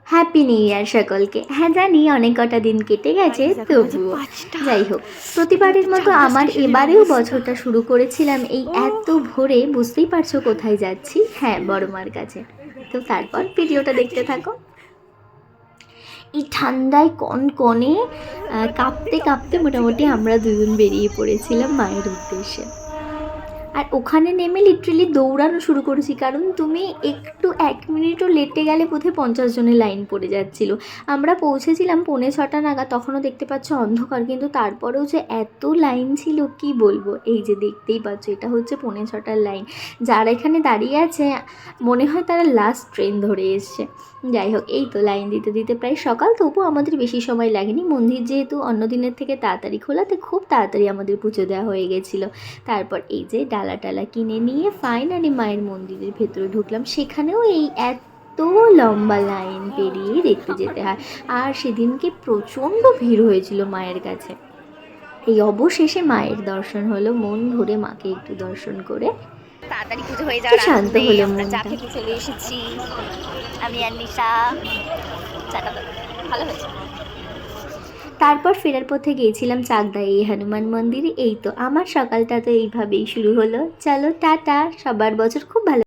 Happy new year সকলকে। হ্যাঁ জানি অনেক কটা দিন কেটে গেছে, তবুও যাই হোক, প্রতিবারের মতো আমার এবারেও বছরটা শুরু করেছিলাম এই এত ভোরে। বুঝতেই পারছো কোথায় যাচ্ছি, হ্যাঁ বড় মার কাছে। তো তারপর ভিডিওটা দেখতে থাকো। এই ঠান্ডায় কনকনে কাঁপতে কাঁপতে মোটামুটি আমরা দুজন বেরিয়ে পড়েছিলাম মায়ের উদ্দেশ্যে। আর ওখানে নেমে লিটারেলি দৌড়ানো শুরু করেছি, কারণ তুমি একটু 1 মিনিটও লেটে গেলে বোধহয় 50 জনের লাইন পড়ে যাচ্ছিল। আমরা পৌঁছেছিলাম 6:45 নাগাদ, তখনও দেখতে পাচ্ছ অন্ধকার, কিন্তু তারপরেও যে এত লাইন ছিল কি বলবো। এই যে দেখতেই পাচ্ছ, এটা হচ্ছে 6:45 লাইন। যারা এখানে দাঁড়িয়ে আছে মনে হয় তারা লাস্ট ট্রেন ধরে এসছে। যাই হোক, এই তো লাইন দিতে দিতে প্রায় সকাল, তবুও আমাদের বেশি সময় লাগেনি। মন্দির যেহেতু অন্য দিনের থেকে তাড়াতাড়ি খোলাতে খুব তাড়াতাড়ি আমাদের পুজো দেওয়া হয়ে গেছিলো। তারপর এই যে ডালা টালা কিনে নিয়ে ফাইনালি মায়ের মন্দিরের ভেতরে ঢুকলাম। সেখানেও এই এত লম্বা লাইন পেরিয়ে দেখতে যেতে হয়। আর সেদিনকে প্রচণ্ড ভিড় হয়েছিল মায়ের কাছে। এই অবশেষে মায়ের দর্শন হলো, মন ভরে মাকে একটু দর্শন করে তাড়াতাড়ি পুজো হয়ে যাওয়ার শান্ত আনন্দে হলো আমরা চা মনটা। খেতে চলে এসেছি। আমি আর নিশা চাটা ভালো হয়েছে। তারপর ফেরার পথে গিয়েছিলাম চাকদা এই হনুমান মন্দিরে। এই তো আমার সকালটা তো এইভাবেই শুরু হলো। চলো টাটা, সবার বছর খুব ভালো।